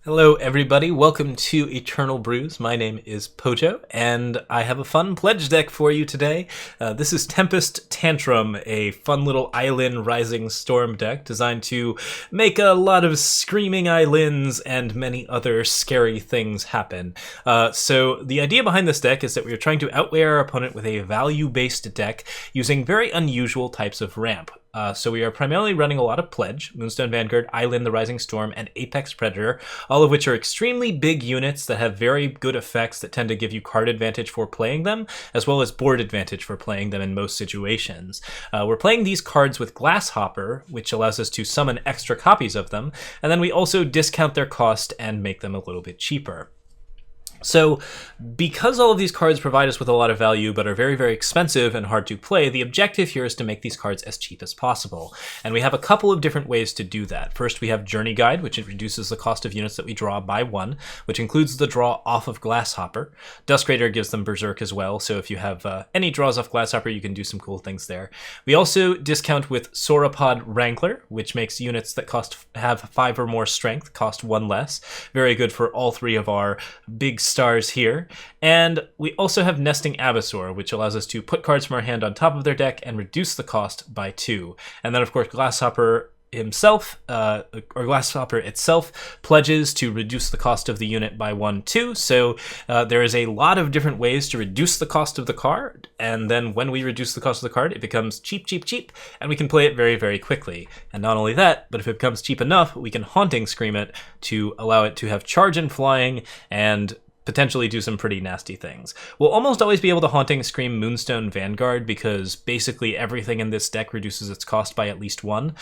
Hello, everybody. Welcome to Eternal Brews. My name is Pojo, and I have a fun pledge deck for you today. This is Tempest Tantrum, a fun little Eilyn Rising Storm deck designed to make a lot of screaming Eilyns and many other scary things happen. So the idea behind this deck is that we are trying to outweigh our opponent with a value-based deck using very unusual types of ramp. So we are primarily running a lot of Pledge, Moonstone, Vanguard, Eilyn, the Rising Storm, and Apex Predator, all of which are extremely big units that have very good effects that tend to give you card advantage for playing them, as well as board advantage for playing them in most situations. We're playing these cards with Glasshopper, which allows us to summon extra copies of them, and then we also discount their cost and make them a little bit cheaper. So, because all of these cards provide us with a lot of value but are very, very expensive and hard to play, the objective here is to make these cards as cheap as possible. And we have a couple of different ways to do that. First, we have Journey Guide, which reduces the cost of units that we draw by 1, which includes the draw off of Glasshopper. Dusk gives them Berserk as well, so if you have any draws off Glasshopper, you can do some cool things there. We also discount with Sauropod Wrangler, which makes units that have 5 or more strength cost 1 less. Very good for all 3 of our big stars here. And we also have Nesting Avisaur, which allows us to put cards from our hand on top of their deck and reduce the cost by 2. And then, of course, Glasshopper itself pledges to reduce the cost of the unit by 1 too. So there is a lot of different ways to reduce the cost of the card, and then when we reduce the cost of the card, it becomes cheap, cheap, cheap, and we can play it very, very quickly. And not only that, but if it becomes cheap enough, we can Haunting Scream it to allow it to have charge and flying and potentially do some pretty nasty things. We'll almost always be able to Haunting Scream Moonstone Vanguard because basically everything in this deck reduces its cost by at least 1.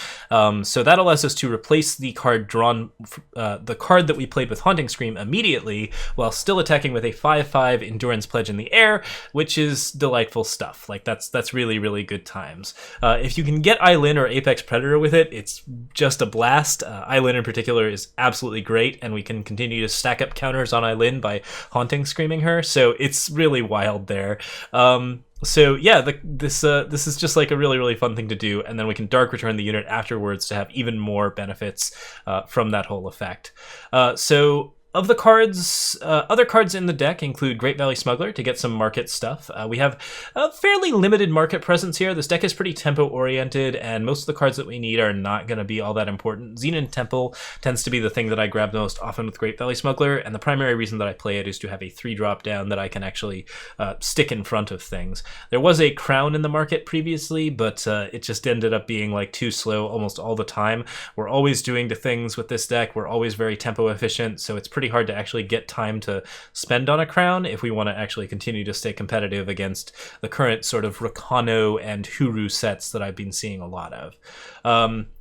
So that allows us to replace the card the card that we played with Haunting Scream immediately while still attacking with a 5/5 Endurance Pledge in the air, which is delightful stuff. Like that's really, really good times. If you can get Eilyn or Apex Predator with it, it's just a blast. Eilyn in particular is absolutely great, and we can continue to stack up counters on Eilyn by Haunting Screaming her, so it's really wild there. So yeah, this is just like a really, really fun thing to do, and then we can Dark Return the unit afterwards to have even more benefits from that whole effect. Of the cards, other cards in the deck include Great Valley Smuggler to get some market stuff. We have a fairly limited market presence here. This deck is pretty tempo-oriented, and most of the cards that we need are not going to be all that important. Xenan Temple tends to be the thing that I grab the most often with Great Valley Smuggler, and the primary reason that I play it is to have a 3-drop down that I can actually stick in front of things. There was a Crown in the market previously, but it just ended up being like too slow almost all the time. We're always doing things with this deck. We're always very tempo efficient, so it's pretty hard to actually get time to spend on a Crown if we want to actually continue to stay competitive against the current sort of Rakano and Huru sets that I've been seeing a lot of.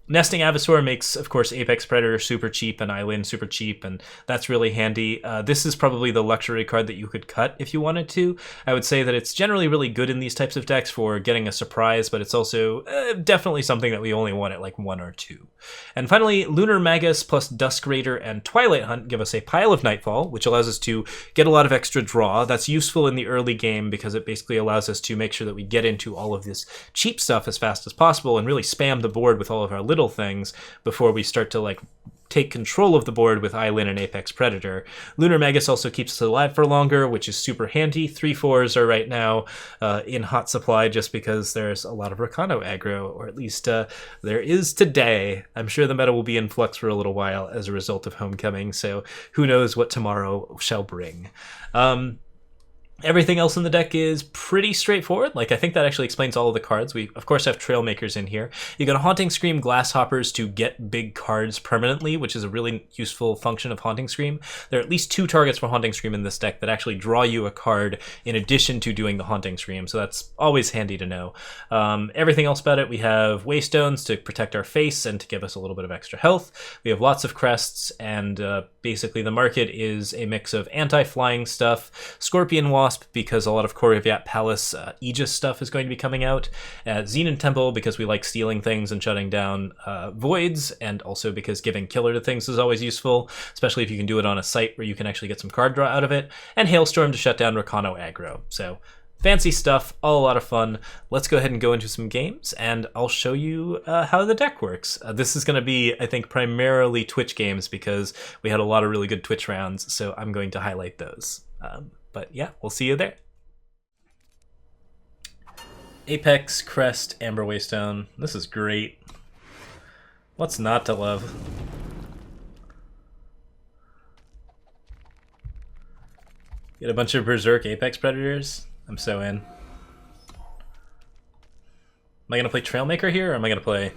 Nesting Avisaur makes, of course, Apex Predator super cheap and Eilyn super cheap, and that's really handy. This is probably the luxury card that you could cut if you wanted to. I would say that it's generally really good in these types of decks for getting a surprise, but it's also definitely something that we only want at like 1 or 2. And finally, Lunar Magus plus Dusk and Twilight Hunt give us a Pile of Nightfall, which allows us to get a lot of extra draw. That's useful in the early game because it basically allows us to make sure that we get into all of this cheap stuff as fast as possible and really spam the board with all of our little things before we start to like take control of the board with Eilyn and Apex Predator. Lunar Magus also keeps us alive for longer, which is super handy. 3/4s are right now in hot supply just because there's a lot of Rakano aggro, or at least there is today. I'm sure the meta will be in flux for a little while as a result of Homecoming, so who knows what tomorrow shall bring. Everything else in the deck is pretty straightforward. Like, I think that actually explains all of the cards. We, of course, have Trailmakers in here. You can Haunting Scream Glasshoppers to get big cards permanently, which is a really useful function of Haunting Scream. There are at least 2 targets for Haunting Scream in this deck that actually draw you a card in addition to doing the Haunting Scream, so that's always handy to know. Everything else about it, we have Waystones to protect our face and to give us a little bit of extra health. We have lots of Crests, and basically the market is a mix of anti-flying stuff, Scorpion Wasp, because a lot of Korriviat Palace Aegis stuff is going to be coming out, Xenan Temple, because we like stealing things and shutting down voids, and also because giving killer to things is always useful, especially if you can do it on a site where you can actually get some card draw out of it, and Hailstorm to shut down Rakano aggro. So fancy stuff, all a lot of fun. Let's go ahead and go into some games, and I'll show you how the deck works. This is going to be, I think, primarily Twitch games because we had a lot of really good Twitch rounds, so I'm going to highlight those. But yeah, we'll see you there. Apex, Crest, Amber, Waystone. This is great. What's not to love? Get a bunch of Berserk Apex Predators. I'm so in. Am I gonna play Trailmaker here, or am I gonna play...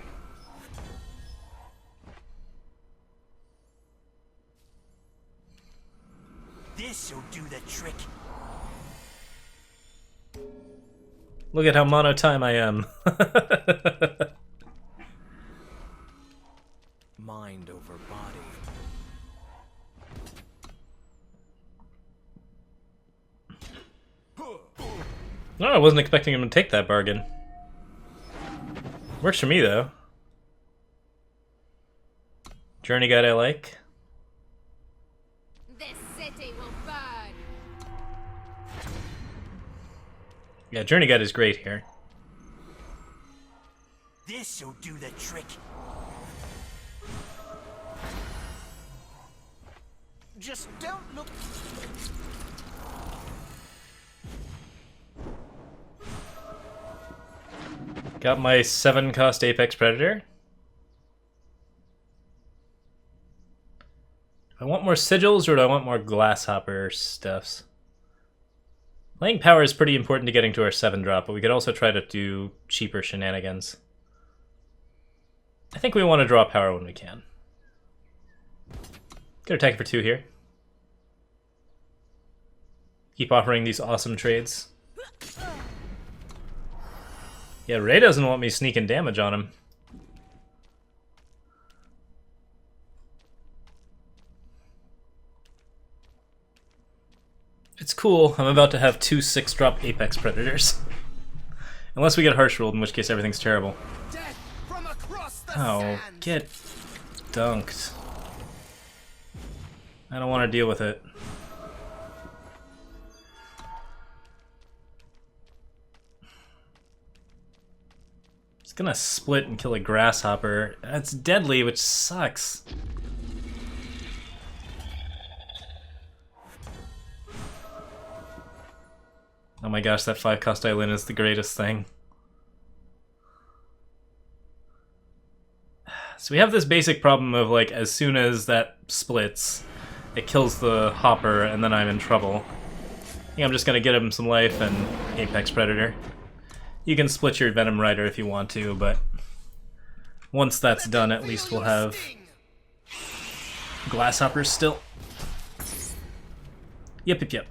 This'll do the trick. Look at how mono time I am. Mind over body. No, I wasn't expecting him to take that bargain. Works for me, though. Journey Guide I like. This city will burn. Yeah, Journey Guide is great here. This'll do the trick. Just don't look. Got my 7-cost Apex Predator. Do I want more Sigils or do I want more Glasshopper stuffs? Playing power is pretty important to getting to our 7-drop, but we could also try to do cheaper shenanigans. I think we want to draw power when we can. Could attack for 2 here. Keep offering these awesome trades. Yeah, Ray doesn't want me sneaking damage on him. It's cool. I'm about to have 2 6-drop Apex Predators. Unless we get Harsh Ruled, in which case everything's terrible. Oh, get dunked. I don't want to deal with it. It's gonna split and kill a Grasshopper. That's deadly, which sucks. Oh my gosh, that 5-cost Eilyn is the greatest thing. So we have this basic problem of, like, as soon as that splits, it kills the Hopper, and then I'm in trouble. I think I'm just gonna get him some life and Apex Predator. You can split your Venom Rider if you want to, but once that's done, at least we'll have Glasshoppers still. Yep.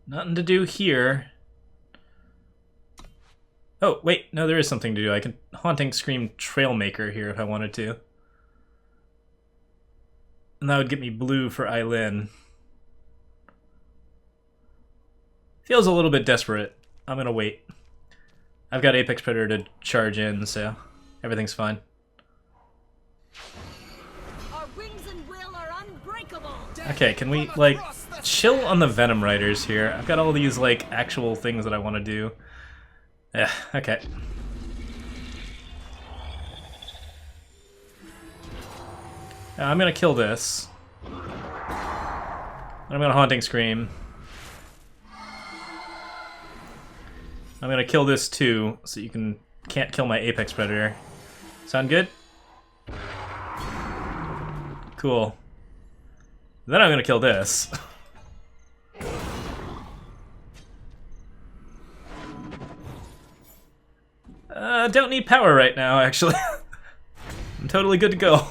Nothing to do here. Oh, wait, no, there is something to do. I can Haunting Scream Trailmaker here if I wanted to. And that would get me blue for Eilyn. Feels a little bit desperate. I'm gonna wait. I've got Apex Predator to charge in, so everything's fine. Our wings and will are unbreakable. Okay, can we, like, chill on the Venom Riders here? I've got all these, like, actual things that I want to do. Yeah, okay. Now, I'm gonna kill this. I'm gonna Haunting Scream. I'm gonna kill this too, so you can't kill my Apex Predator. Sound good? Cool. Then I'm gonna kill this. Don't need power right now, actually. I'm totally good to go.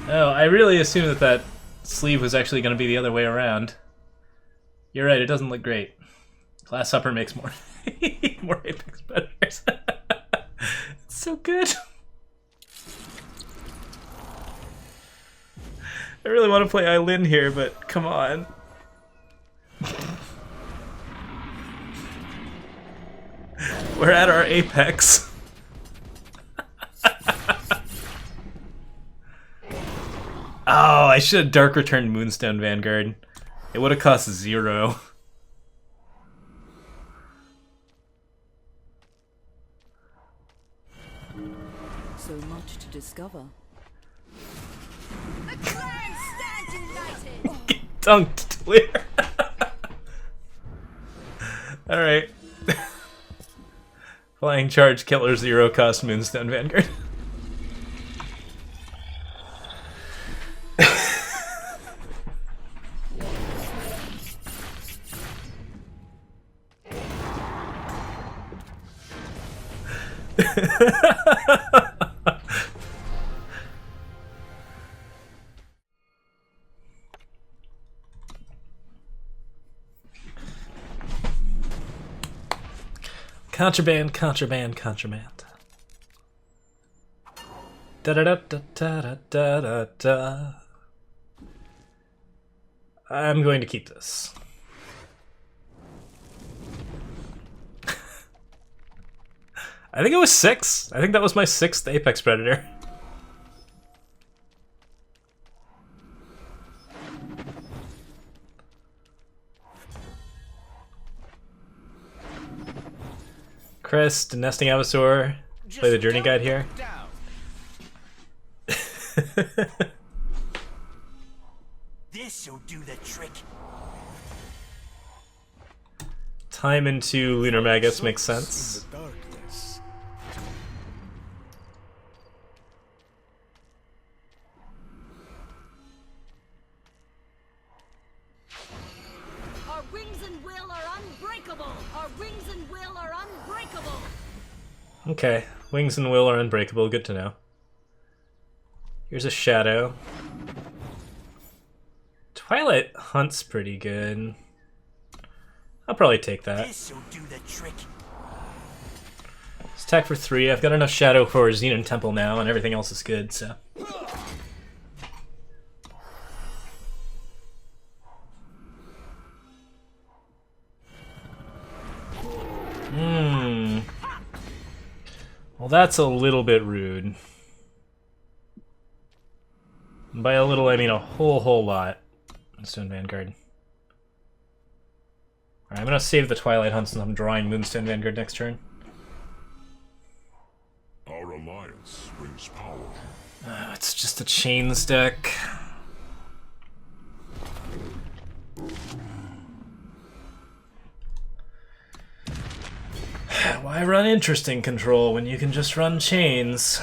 Oh, I really assumed that that sleeve was actually going to be the other way around. You're right, it doesn't look great. Glasshopper makes more more Apex Predators. It's so good. I really want to play Eilyn here, but come on. We're at our apex. Oh, I should have Dark Returned Moonstone Vanguard. It would have cost 0. So much to discover. The clan stands united! Get dunked, Lear. Alright. Flying Charge Killer 0 cost Moonstone Vanguard. Contraband, contraband, contraband. Da da da da da da da da. I'm going to keep this. I think it was 6. I think that was my 6th Apex Predator. Crest, Nesting Avisaur. Play the journey guide here. This'll do the trick. Time into Lunar Magus makes sense. Our wings and will are unbreakable! Our wings and will are unbreakable! Okay, wings and will are unbreakable, good to know. Here's a shadow. Twilight Hunt's pretty good. I'll probably take that. This'll do the trick. Let's attack for 3. I've got enough shadow for Xenan Temple now, and everything else is good, so. Well, that's a little bit rude. And by a little, I mean a whole lot. Moonstone Vanguard. Alright, I'm gonna save the Twilight Hunt since I'm drawing Moonstone Vanguard next turn. Our alliance brings power. It's just a chains deck. Why run interesting control when you can just run chains?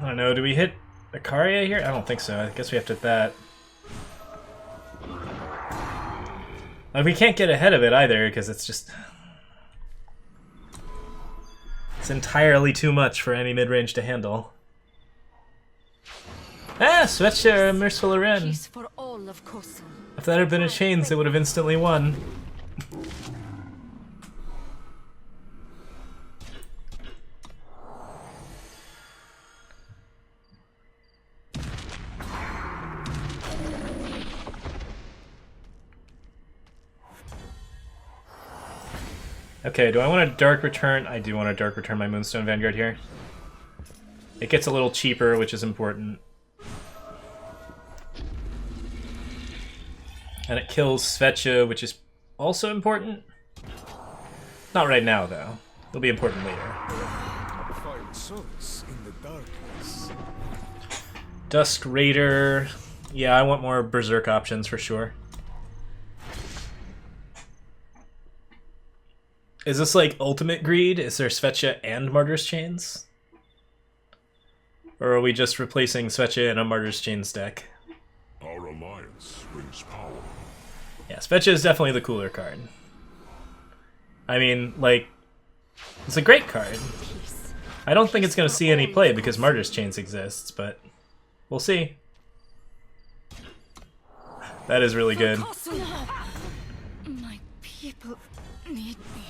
I don't know, do we hit Icaria here? I don't think so. I guess we have to hit that. Like, we can't get ahead of it either, because it's just... It's entirely too much for any mid-range to handle. Ah! Svetcha Merciful Aren! Peace for all of Kosovo. If that had been a chains, it would have instantly won. Okay, do I want to Dark Return? I do want to Dark Return my Moonstone Vanguard here. It gets a little cheaper, which is important. And it kills Svetcha, which is also important. Not right now, though. It'll be important later. Find solace in the darkness. Dusk Raider. Yeah, I want more Berserk options for sure. Is this like Ultimate Greed? Is there Svetcha and Martyr's Chains? Or are we just replacing Svetcha in a Martyr's Chains deck? Our alliance brings power. Yeah, Svetcha is definitely the cooler card. I mean, like, it's a great card. I don't think it's going to see any play because Martyr's Chains exists, but we'll see. That is really good. My people need me.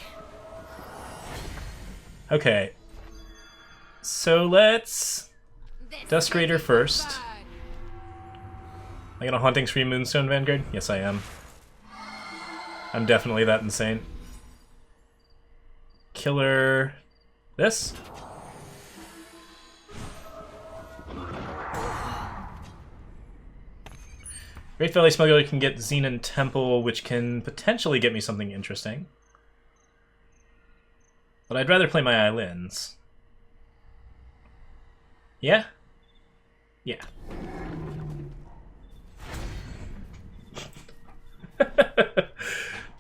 Okay. So let's This Dusk Raider will be first. fun. Am I gonna Haunting Spree Moonstone Vanguard? Yes, I am. I'm definitely that insane. Killer... this? Great Valley Smuggler can get Xenan Temple, which can potentially get me something interesting. But I'd rather play my Eilyns. Yeah? Yeah.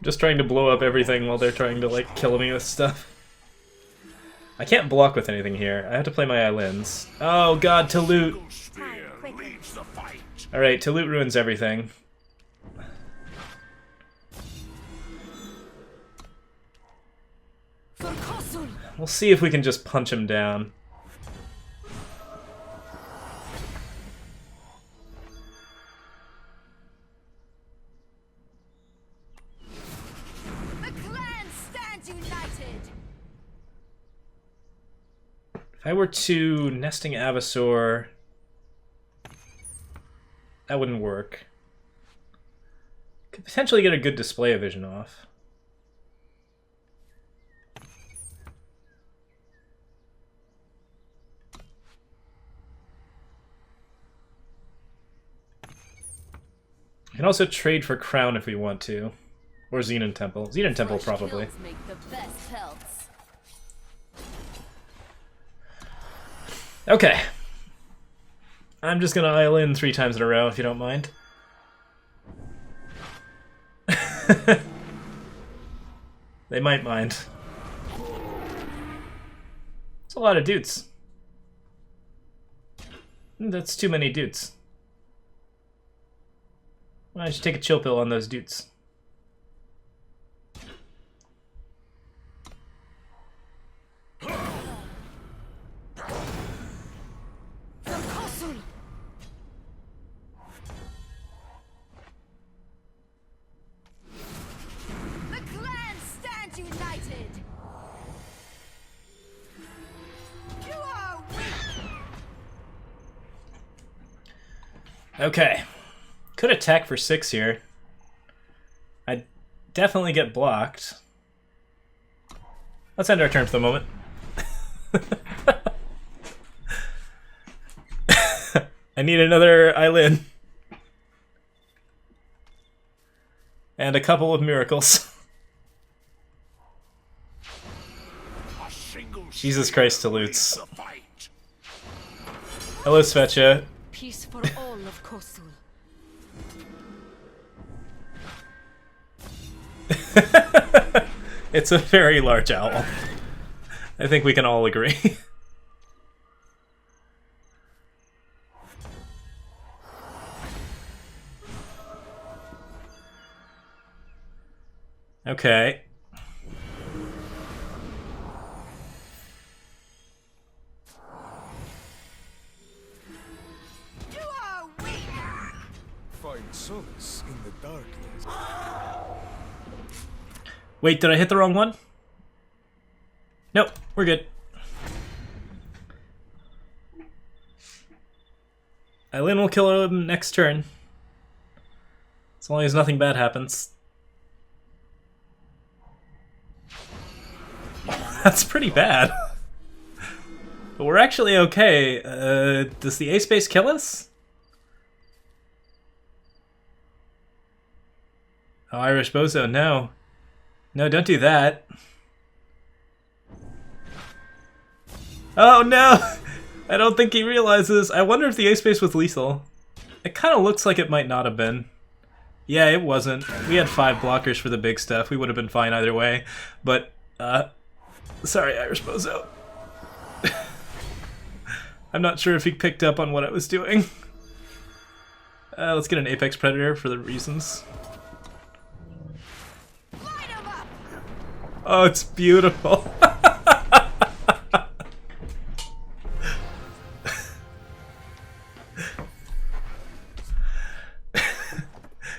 Just trying to blow up everything while they're trying to, like, kill me with stuff. I can't block with anything here. I have to play my Eilyns. Oh god, Talut! Alright, Talut ruins everything. We'll see if we can just punch him down. If I were to nesting Avisaur, that wouldn't work. Could potentially get a good display of vision off. We can also trade for Crown if we want to. Or Xenan Temple. Xenan Temple, probably. Make the best healths. Okay. I'm just gonna Eilyn 3 times in a row, if you don't mind. They might mind. It's a lot of dudes. That's too many dudes. Why don't you take a chill pill on those dudes? Okay. Could attack for 6 here. I'd definitely get blocked. Let's end our turn for the moment. I need another Eilyn. And a couple of miracles. Jesus Christ, Talutes. Hello, Svecha. Peace for all of Kosul. It's a very large owl. I think we can all agree. Okay. Find solace in the darkness. Wait, did I hit the wrong one? Nope, we're good. Eilyn will kill him next turn. As long as nothing bad happens. That's pretty bad. But we're actually okay. Does the A-Space kill us? Oh, Irish Bozo, no. No, don't do that. Oh no! I don't think he realizes. I wonder if the A-Space was lethal. It kind of looks like it might not have been. Yeah, it wasn't. We had 5 blockers for the big stuff. We would have been fine either way. But, sorry, Irish Bozo. I'm not sure if he picked up on what I was doing. Let's get an Apex Predator for the reasons. Oh, it's beautiful.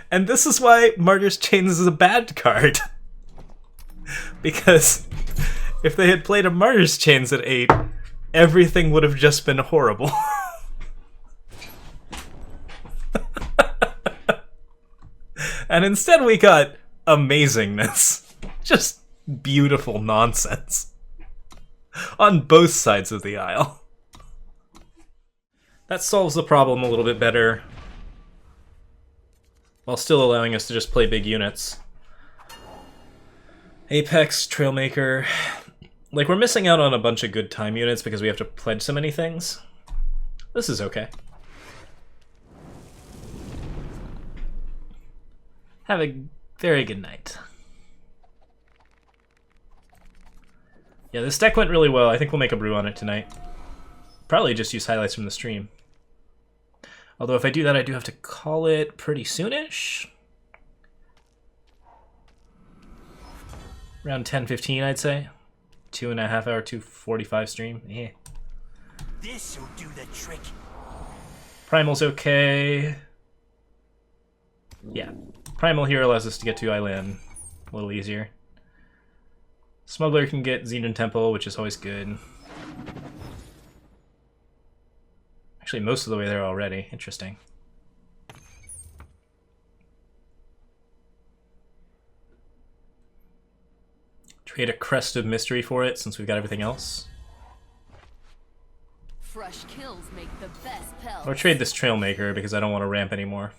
And this is why Martyr's Chains is a bad card. Because if they had played a Martyr's Chains at 8, everything would have just been horrible. And instead we got amazingness. Just beautiful nonsense. On both sides of the aisle. That solves the problem a little bit better, while still allowing us to just play big units. Apex, Trailmaker... Like, we're missing out on a bunch of good time units because we have to pledge so many things. This is okay. Have a very good night. Yeah, this deck went really well. I think we'll make a brew on it tonight. Probably just use highlights from the stream. Although if I do that, I do have to call it pretty soonish. Around 10:15, I'd say. 2.5 hour, 2:45 stream. Yeah. This'll do the trick. Primal's okay. Yeah. Primal here allows us to get to Eilyn a little easier. Smuggler can get Xenan Temple, which is always good. Actually, most of the way there already. Interesting. Trade a Crest of Mystery for it, since we've got everything else. Fresh kills make the best pelts. Or trade this Trailmaker, because I don't want to ramp anymore.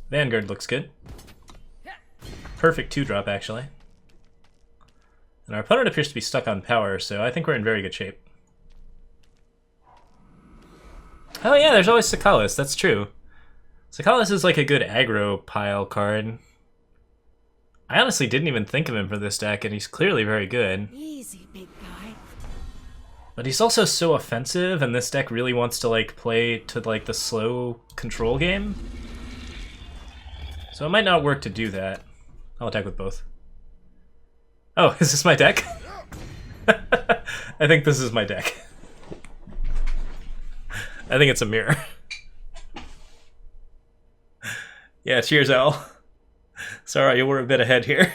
Vanguard looks good. Perfect 2-drop, actually. And our opponent appears to be stuck on power, so I think we're in very good shape. Oh yeah, there's always Sicalis, that's true. Sicalis is like a good aggro pile card. I honestly didn't even think of him for this deck, and he's clearly very good. Easy, big guy. But he's also so offensive, and this deck really wants to like play to like the slow control game. So it might not work to do that. I'll attack with both. Oh, is this my deck? I think this is my deck. I think it's a mirror. Yeah, cheers, Al. Sorry, you were a bit ahead here.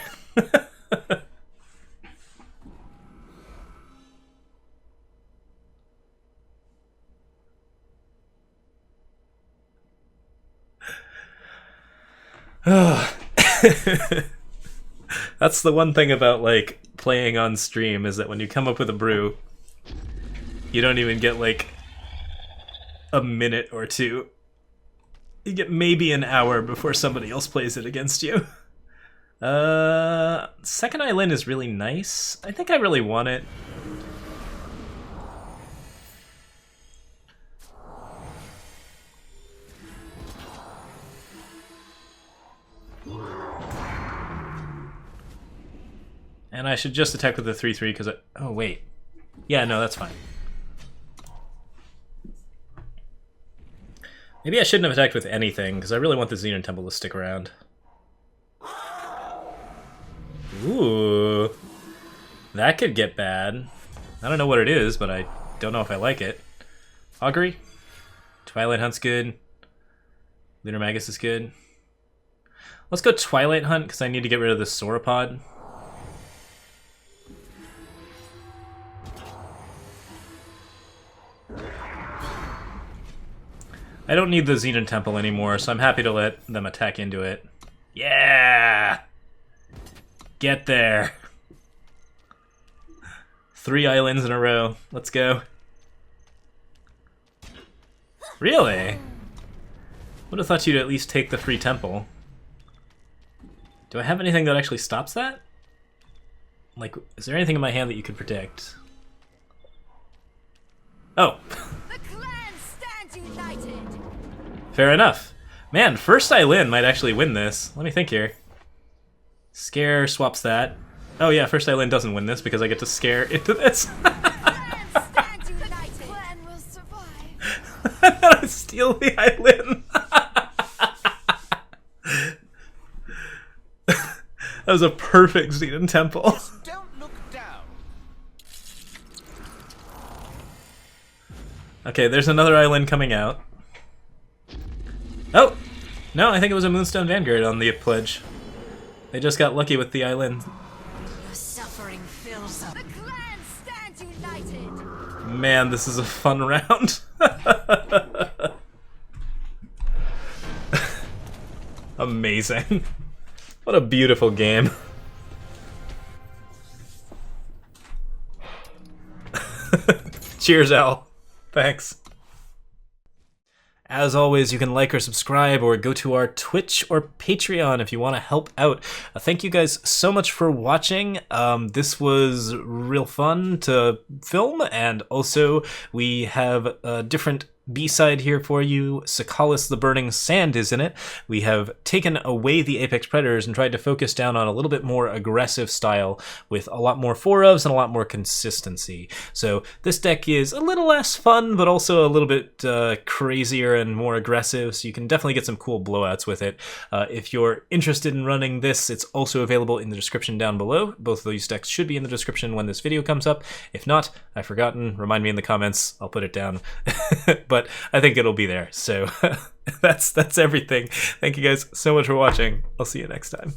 That's the one thing about like playing on stream, is that when you come up with a brew, you don't even get like a minute or two. You get maybe an hour before somebody else plays it against you. Second Eilyn is really nice. I think I really want it. And I should just attack with the 3/3 because oh wait. Yeah, no, that's fine. Maybe I shouldn't have attacked with anything, because I really want the Xenan Temple to stick around. Ooh. That could get bad. I don't know what it is, but I don't know if I like it. Augury? Twilight Hunt's good. Lunar Magus is good. Let's go Twilight Hunt, because I need to get rid of this Sauropod. I don't need the Xenan Temple anymore, so I'm happy to let them attack into it. Yeah! Get there. 3 Eilyns in a row. Let's go. Really? Would have thought you'd at least take the free temple. Do I have anything that actually stops that? Like, is there anything in my hand that you could protect? Oh. The clan stands united. Fair enough. Man, first Eilyn might actually win this. Let me think here. Scare swaps that. Oh yeah, first Eilyn doesn't win this because I get to scare into this. Clan stands united. Clan will survive. I steal the Eilyn. That was a perfect Xenan Temple. Don't look down. Okay, there's another Eilyn coming out. Oh! No, I think it was a Moonstone Vanguard on the pledge. They just got lucky with the Eilyn. Your suffering fills up. The clan stands united. Man, this is a fun round. Amazing. What a beautiful game. Cheers, Al. Thanks. As always, you can like or subscribe or go to our Twitch or Patreon if you want to help out. Thank you guys so much for watching. This was real fun to film, and also we have a different B-side here for you. Sakalis the Burning Sand is in it. We have taken away the Apex Predators and tried to focus down on a little bit more aggressive style with a lot more 4-ofs and a lot more consistency. So this deck is a little less fun, but also a little bit crazier and more aggressive, so you can definitely get some cool blowouts with it. If you're interested in running this, it's also available in the description down below. Both of these decks should be in the description when this video comes up. If not, I've forgotten, remind me in the comments, I'll put it down. But I think it'll be there. So that's everything. Thank you guys so much for watching. I'll see you next time.